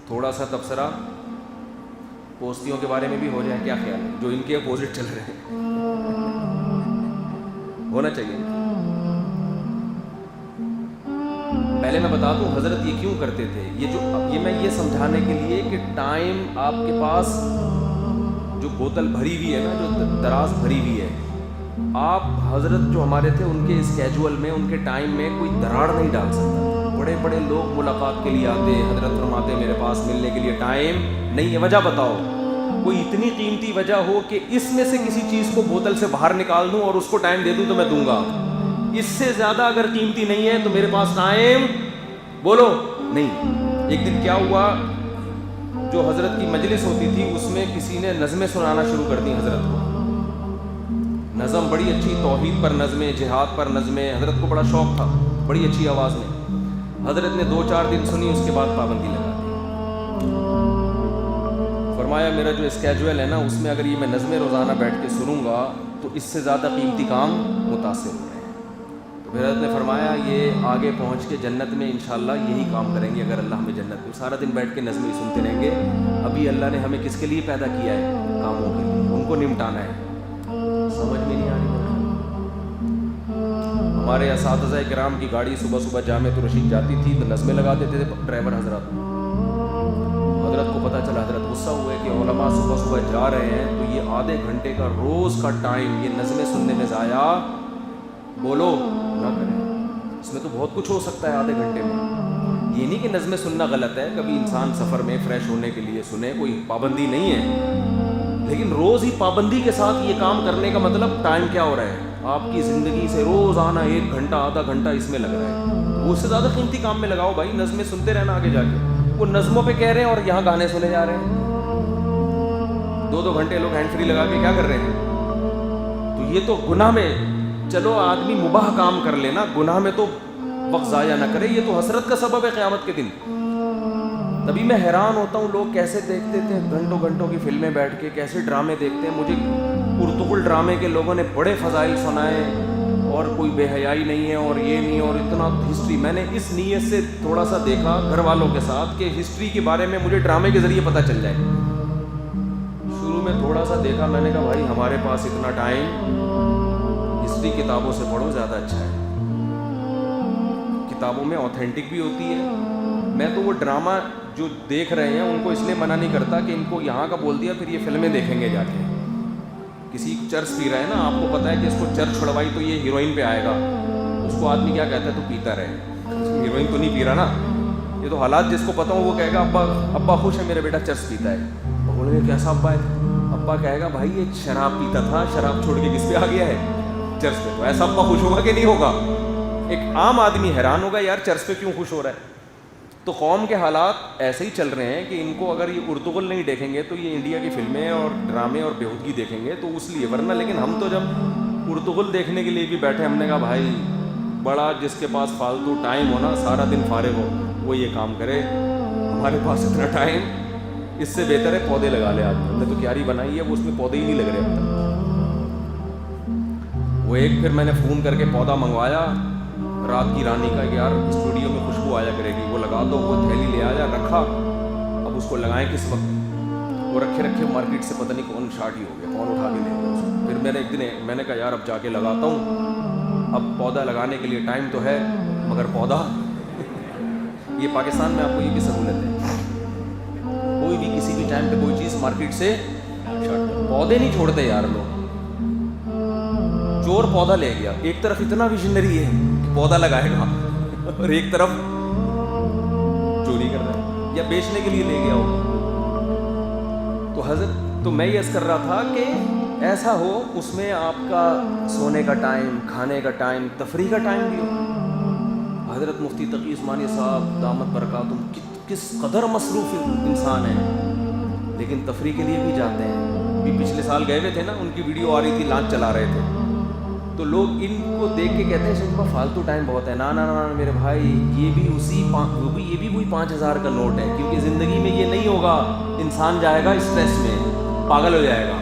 تھوڑا سا تبصرہ پوستیوں کے بارے میں بھی ہو جائے، کیا خیال ہے؟ جو ان کے اپوزٹ چل رہے ہیں ہونا چاہیے. پہلے میں بتا دوں حضرت یہ کیوں کرتے تھے، یہ میں یہ سمجھانے کے لیے کہ ٹائم آپ کے پاس جو بوتل بھری ہوئی ہے نا، جو دراز بھری ہوئی ہے، آپ حضرت جو ہمارے تھے ان کے اسکیجول میں، ان کے ٹائم میں کوئی دراڑ نہیں ڈال سکتا. بڑے بڑے لوگ ملاقات کے لیے آتے، حضرت فرماتے میرے پاس ملنے کے لیے ٹائم نہیں ہے. وجہ بتاؤ، کوئی اتنی قیمتی وجہ ہو کہ اس میں سے کسی چیز کو بوتل سے باہر نکال دوں اور اس کو ٹائم دے دوں تو میں دوں گا. اس سے زیادہ اگر قیمتی نہیں ہے تو میرے پاس ٹائم بولو نہیں. ایک دن کیا ہوا، جو حضرت کی مجلس ہوتی تھی اس میں کسی نے نظمیں سنانا شروع کر دی حضرت کو. نظم بڑی اچھی، توحید پر نظمیں، جہاد پر نظمیں. حضرت کو بڑا شوق تھا، بڑی اچھی آواز میں. حضرت نے 2-4 دن سنی، اس کے بعد پابندی لگا دی. فرمایا میرا جو اسکیجول ہے نا اس میں اگر یہ میں نظمیں روزانہ بیٹھ کے سنوں گا تو اس سے زیادہ قیمتی کام متاثر ہو رہے ہیں. تو پھر حضرت نے فرمایا یہ آگے پہنچ کے جنت میں انشاءاللہ یہی کام کریں گے. اگر اللہ ہمیں جنت میں، سارا دن بیٹھ کے نظمیں سنتے رہیں گے. ابھی اللہ نے ہمیں کس کے لیے پیدا کیا ہے؟ کاموں کے لیے، ان کو نمٹانا ہے. سمجھ میں نہیں آ رہی. ہمارے اساتذہ کرام کی گاڑی صبح صبح جامعۃ الرشید جاتی تھی تو نظمیں لگا دیتے تھے ڈرائیور حضرات. حضرت کو پتہ چلا، حضرت غصہ ہوئے کہ علماء صبح صبح جا رہے ہیں تو یہ آدھے گھنٹے کا روز کا ٹائم یہ نظمیں سننے میں ضائع بولو نہ کریں. اس میں تو بہت کچھ ہو سکتا ہے آدھے گھنٹے میں. یہ نہیں کہ نظمیں سننا غلط ہے، کبھی انسان سفر میں فریش ہونے کے لیے سنے، کوئی پابندی نہیں ہے. لیکن روز ہی پابندی کے ساتھ یہ کام کرنے کا مطلب ٹائم کیا ہو رہا ہے؟ آپ کی زندگی سے روز آنا 1 گھنٹہ آدھا گھنٹہ اس میں لگ رہا ہے. وہ اس سے زیادہ قیمتی کام میں لگاؤ بھائی. نظمیں سنتے رہنا آگے جا کے. وہ نظموں پہ کہہ رہے ہیں اور یہاں گانے سنے جا رہے ہیں. 2-2 گھنٹے لوگ ہینڈ فری لگا کے کیا کر رہے ہیں؟ تو یہ تو گناہ میں، چلو آدمی مباح کام کر لینا، گناہ میں تو وقت ضائع نہ کرے. یہ تو حسرت کا سبب ہے قیامت کے دن. تبھی میں حیران ہوتا ہوں لوگ کیسے دیکھتے تھے گھنٹوں گھنٹوں کی فلمیں بیٹھ کے، کیسے ڈرامے دیکھتے ہیں. مجھے ارطغرل ڈرامے کے لوگوں نے بڑے فضائل سنائے اور کوئی بے حیائی نہیں ہے اور یہ نہیں، اور اتنا ہسٹری. میں نے اس نیت سے تھوڑا سا دیکھا گھر والوں کے ساتھ کہ ہسٹری کے بارے میں مجھے ڈرامے کے ذریعے پتہ چل جائے. شروع میں تھوڑا سا دیکھا، میں نے کہا بھائی ہمارے پاس اتنا ٹائم، ہسٹری کتابوں سے پڑھو زیادہ اچھا ہے. کتابوں میں اوتھینٹک بھی ہوتی ہے. میں تو وہ ڈرامہ جو دیکھ رہے ہیں ان کو اس لیے منع نہیں کرتا کہ ان کو یہاں کا بول دیا پھر یہ فلمیں دیکھیں گے جا کے. کسی چرس پی رہا ہے نا، آپ کو پتہ ہے کہ اس کو چرس چھڑوائی تو یہ ہیروئن پہ آئے گا. اس کو آدمی کیا کہتا ہے؟ تو پیتا رہے. ہیروئن تو نہیں پی رہا نا. یہ تو حالات جس کو پتہ ہو وہ کہے گا ابا خوش ہے میرا بیٹا چرس پیتا ہے. بولیں گے کیسا ابا ہے؟ ابا کہے گا بھائی یہ شراب پیتا تھا، شراب چھوڑ کے کس پہ آ گیا ہے؟ چرس پہ. تو ایسا ابا خوش ہوگا کہ نہیں ہوگا؟ ایک عام آدمی حیران ہوگا یار چرس پہ کیوں خوش ہو رہا ہے. تو قوم کے حالات ایسے ہی چل رہے ہیں کہ ان کو اگر یہ ارطغرل نہیں دیکھیں گے تو یہ انڈیا کی فلمیں اور ڈرامے اور بےہودگی دیکھیں گے تو اس لیے. ورنہ لیکن ہم تو جب ارطغرل دیکھنے کے لیے بھی بیٹھے، ہم نے کہا بھائی بڑا جس کے پاس فالتو ٹائم ہو نا، سارا دن فارغ ہو، وہ یہ کام کرے. ہمارے پاس اتنا ٹائم، اس سے بہتر ہے پودے لگا لے آدمی. ہم نے تو کیاری بنائی ہے وہ اس میں پودے ہی نہیں لگ رہے اب تک. وہ ایک پھر میں نے فون کر کے پودا منگوایا رات کی رانی کا کہ یار اسٹوڈیو میں خوشبو آیا کرے گی، وہ لگا دو. وہ تھیلی لے آیا، رکھا. اب اس کو لگائیں کس وقت؟ وہ رکھے مارکیٹ سے پتہ نہیں کون شارٹ ہی ہو گیا، کون اٹھا کے لے گیا اس کو. پھر میں نے ایک دن میں نے کہا یار اب جا کے لگاتا ہوں. اب پودا لگانے کے لیے ٹائم تو ہے مگر پودا یہ پاکستان میں آپ کو یہ بھی سہولت ہے، کوئی بھی کسی بھی ٹائم پہ کوئی چیز مارکیٹ سے پودے نہیں چھوڑتے یار لوگ. چور پودا لے گیا، ایک طرف اتنا ویژنری ہے کہ پودا لگائے گا اور ایک طرف چوری کر رہا ہے یا بیچنے کے لیے لے گیا ہو. تو حضرت تو میں یہ عرض کر رہا تھا کہ ایسا ہو اس میں آپ کا سونے کا ٹائم، کھانے کا ٹائم، تفریح کا ٹائم بھی ہو. حضرت مفتی تقی عثمانی صاحب دامت برکاتہم کس قدر مصروف انسان ہیں، لیکن تفریح کے لیے بھی جاتے ہیں. بھی پچھلے سال گئے ہوئے تھے نا، ان کی ویڈیو آ رہی تھی، لانچ چلا رہے تھے تو لوگ ان کو دیکھ کے کہتے ہیں شیخ فالتو ٹائم بہت ہے. نا نا نا میرے بھائی، یہ بھی وہی 5,000 کا نوٹ ہے. کیونکہ زندگی میں یہ نہیں ہوگا، انسان جائے گا اسٹریس میں، پاگل ہو جائے گا.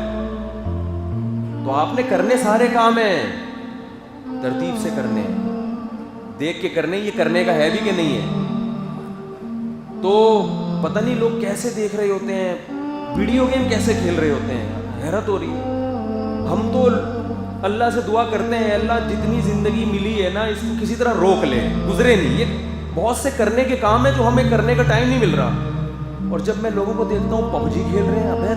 تو آپ نے کرنے سارے کام ہیں، ترتیب سے کرنے، دیکھ کے کرنے. یہ کرنے کا ہے بھی کہ نہیں ہے؟ تو پتہ نہیں لوگ کیسے دیکھ رہے ہوتے ہیں, ویڈیو گیم کیسے کھیل رہے ہوتے ہیں, حیرت ہو رہی ہے. ہم تو اللہ سے دعا کرتے ہیں اللہ جتنی زندگی ملی ہے نا اس کو کسی طرح روک لے, گزرے نہیں. یہ بہت سے کرنے کے کام ہیں جو ہمیں کرنے کا ٹائم نہیں مل رہا. اور جب میں لوگوں کو دیکھتا ہوں پب جی کھیل رہے ہیں, ابے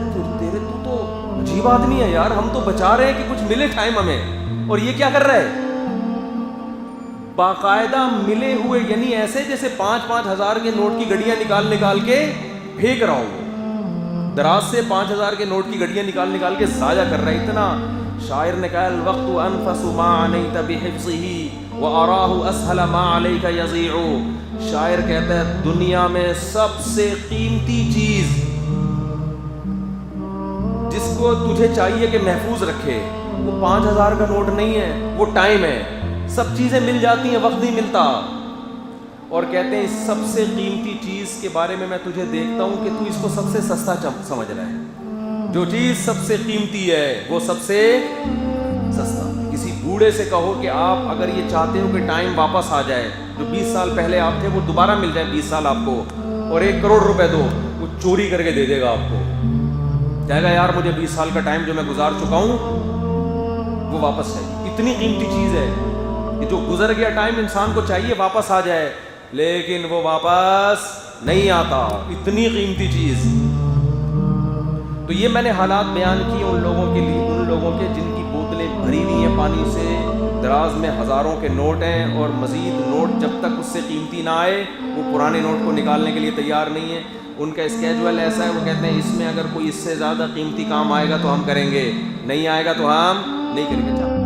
تو عجیب آدمی ہے یار, ہم تو بچا رہے ہیں کہ کچھ ملے ٹائم ہمیں, اور یہ کیا کر رہا ہے باقاعدہ ملے ہوئے, یعنی ایسے جیسے 5-5 ہزار کے نوٹ کی گڈیاں نکال کے پھینک رہا ہوں, دراز سے 5 ہزار کے نوٹ کی گڈیاں نکال کے ضائع کر رہا ہے. اتنا شاعر نے کہا الوقت انفس ما عنیت بحفظه واراه اسهل ما عليك يضيع. شاعر کہتا ہے دنیا میں سب سے قیمتی چیز جس کو تجھے چاہیے کہ محفوظ رکھے وہ 5,000 کا نوٹ نہیں ہے, وہ ٹائم ہے. سب چیزیں مل جاتی ہیں, وقت نہیں ملتا. اور کہتے ہیں اس سب سے قیمتی چیز کے بارے میں تجھے دیکھتا ہوں کہ تو اس کو سب سے سستا سمجھ رہا ہے. جو چیز سب سے قیمتی ہے وہ سب سے سستا. کسی بوڑھے سے کہو کہ آپ اگر یہ چاہتے ہو کہ ٹائم واپس آ جائے, جو 20 سال پہلے آپ تھے وہ دوبارہ مل جائے 20 سال آپ کو, اور 1 کروڑ روپے دو, وہ چوری کر کے دے دے گا آپ کو. کہے گا یار مجھے 20 سال کا ٹائم جو میں گزار چکا ہوں وہ واپس چاہیے. اتنی قیمتی چیز ہے کہ جو گزر گیا ٹائم انسان کو چاہیے واپس آ جائے, لیکن وہ واپس نہیں آتا. اتنی قیمتی چیز. تو یہ میں نے حالات بیان کیے ان لوگوں کے لیے, ان لوگوں کے جن کی بوتلیں بھری ہوئی ہیں پانی سے, دراز میں ہزاروں کے نوٹ ہیں, اور مزید نوٹ جب تک اس سے قیمتی نہ آئے وہ پرانے نوٹ کو نکالنے کے لیے تیار نہیں ہے. ان کا اسکیجول ایسا ہے, وہ کہتے ہیں اس میں اگر کوئی اس سے زیادہ قیمتی کام آئے گا تو ہم کریں گے, نہیں آئے گا تو ہم نہیں کریں گے.